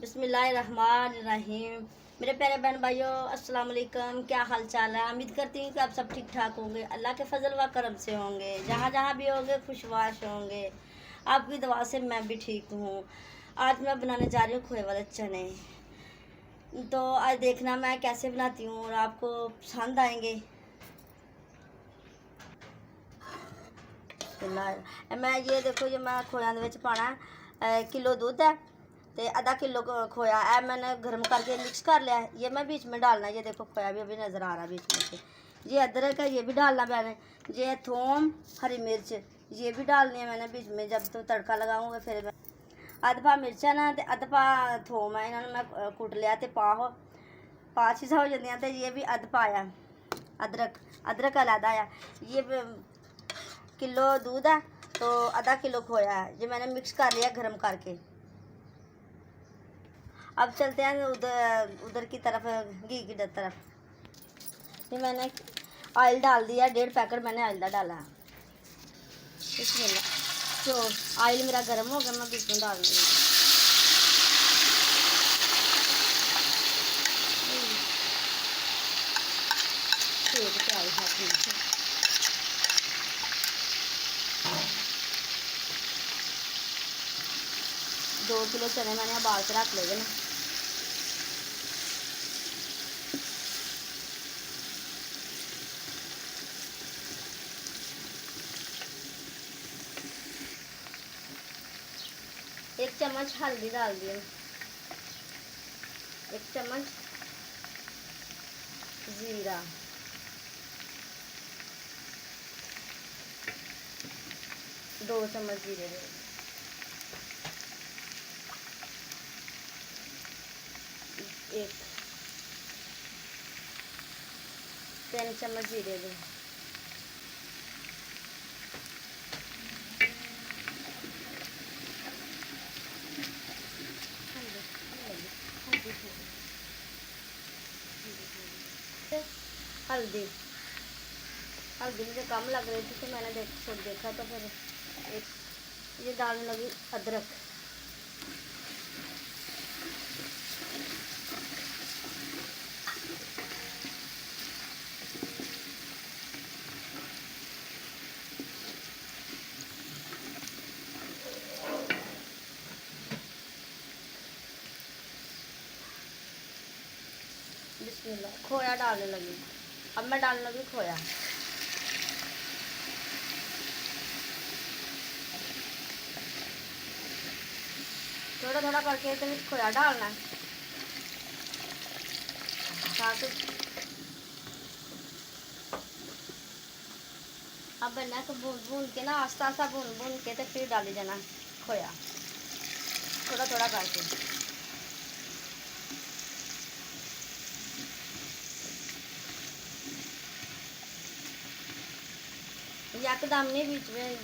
बिस्मिल्लाहिर्रहमानिर्रहीम। मेरे प्यारे बहन भाइयों, अस्सलाम वालेकुम। क्या हाल चाल है? उम्मीद करती हूँ कि आप सब ठीक ठाक होंगे, अल्लाह के फजल व करम से होंगे, जहाँ जहाँ भी होंगे खुशवाश होंगे। आपकी दुआ से मैं भी ठीक हूँ। आज मैं बनाने जा रही हूँ खोए वाले चने। तो आज देखना मैं कैसे बनाती हूँ और आपको पसंद आएंगे। मैं ये देखो, ये मैं खोया पाना किलो दूध है तो आधा किलो खोया है, मैंने गर्म करके मिक्स कर लिया है। ये मैं बीच में डालना है। ये देखो खोया भी अभी नज़र आ रहा है बीच में से। ये अदरक है, ये भी डालना मैंने। ये थोम, हरी मिर्च, ये भी डालनी है मैंने बीच में। जब तो तड़का लगाऊंगा फिर मैं अधपा मिर्च है ना, अधपा थोम है, इन्होंने मैं कुट लिया तो पा चीज़ा हो जाती तो ये भी अधपा आया। अदरक अलहदा आया। ये किलो दूध है तो आधा किलो खोया है, ये मैंने मिक्स कर लिया गर्म करके। अब चलते हैं उधर की तरफ, घी की तरफ। ये मैंने ऑयल डाल दिया, 1.5 पैकेट मैंने ऑयल का डाला है। इसमें तो ऑयल मेरा गर्म हो गया, मैं बीच में डाल दूँगी। दो किलो चने मैंने उबाल के रख लिए ना। एक चम्मच हल्दी डाल दिए, 1 चम्मच जीरा, 2 चम्मच जीरे, 3 चम्मच जीरे दे, हल्दी मुझे कम लग रही थी तो मैंने देखा तो फिर ये डालने लगी अदरक। बिस्मिल्लाह, खोया डालने लगी। अब मैं डालने लगी खोया। थोड़ा थोड़ा करके तो खोया डालना है ताकि अब बनना को भून के ना, आस्ता आस्ता भून के तो फिर डाली जाना खोया, थोड़ा थोड़ा करके। एकदम नहीं बीच में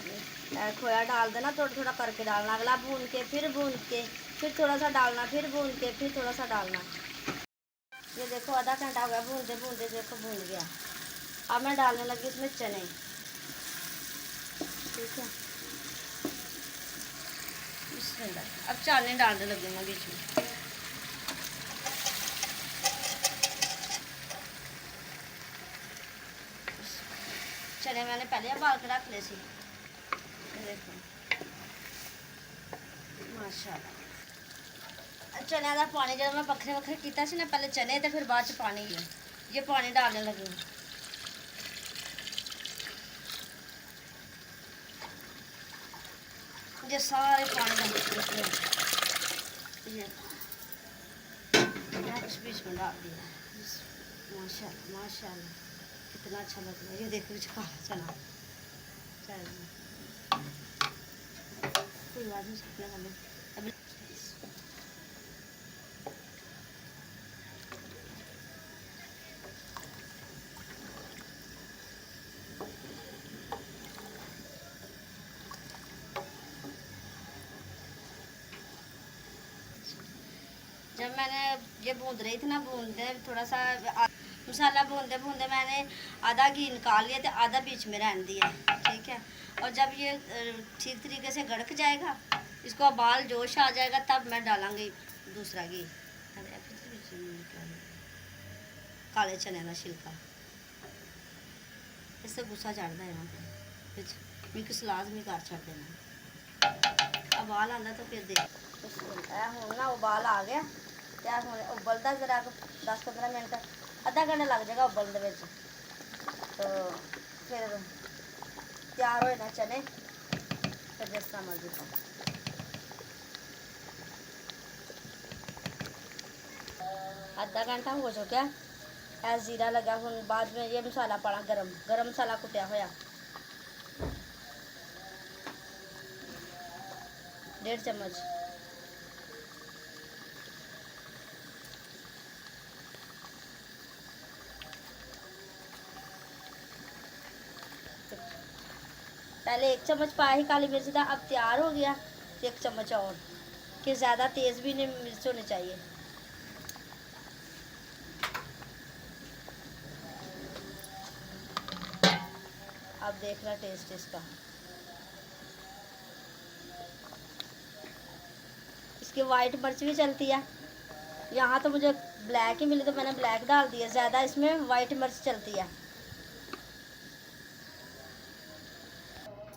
खोया डाल देना, थोड़ा थोड़ा करके डालना। अगला भून के फिर थोड़ा सा डालना, फिर भून के फिर थोड़ा सा डालना। ये देखो आधा घंटा हो गया भूनते भूनते, देखो भून गया। अब मैं डालने लगी इसमें चने। ठीक है, अब चने डालने लगी मैं बीच में। चने मैंने पहले उबाल के रख ले सी। देखो माशाल्लाह, चने का पानी जब मैं बखरे बखरे किया ना, पहले चने तो फिर बाद पानी है। ये पानी डालने लगी, ये सारे पानी डाल बीच में डाल दिया। माशाल्लाह माशाल्लाह, कितना अच्छा लग रहा है। ये देखो काला चना, कोई बात नहीं। जब मैंने ये भून रही थी ना, भूनते थोड़ा सा मसाला भूनते भूनते मैंने आधा घी निकाल लिया तो आधा बीच में रहने दिया। ठीक है, और जब ये ठीक तरीके से गड़क जाएगा, इसको बाल जोश आ जाएगा, तब मैं डालूँगी दूसरा घी काले चने का छिलका इससे गुस्सा चढ़ता है ना मिक्स लाजमी कर छड़ देना उबाल आंदा तो फिर देख हूँ ना उबाल आ गया त्यार होने उबलता जरा 10-15 मिनट आधा घंटा लग जाएगा उबलने में तो फिर तैयार होए ना चने फिर जिस तरह मर्जी खाओ आधा घंटा हो चुका है जीरा लगा हूँ बाद में ये मसाला पाना गरम मसाला कुटिया होया 1.5 चम्मच पहले 1 चम्मच पाया ही काली मिर्च का अब तैयार हो गया 1 चम्मच और कि ज़्यादा तेज़ भी नहीं मिर्च होनी चाहिए अब देखना टेस्ट इसका इसकी वाइट मिर्च भी चलती है यहाँ तो मुझे ब्लैक ही मिली तो मैंने ब्लैक डाल दिया ज़्यादा इसमें वाइट मिर्च चलती है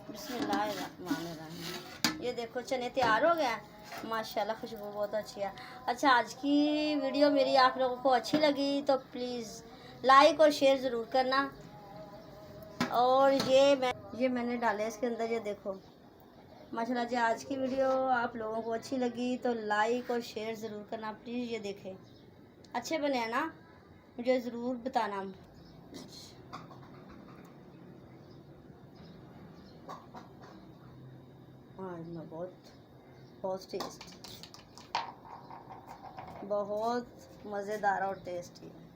बिस्मिल्लाहिर्रहमानिर्रहीम ये देखो चने तैयार हो गया माशाल्लाह खुशबू बहुत अच्छी है अच्छा आज की वीडियो मेरी आप लोगों को अच्छी लगी तो प्लीज़ लाइक और शेयर ज़रूर करना और ये मैंने डाले इसके अंदर ये देखो माशाल्लाह जी आज की वीडियो आप लोगों को अच्छी लगी तो लाइक और शेयर ज़रूर करना प्लीज़ ये देखें अच्छे बने हैं ना मुझे ज़रूर बताना हाँ बहुत टेस्ट बहुत मज़ेदार और टेस्टी है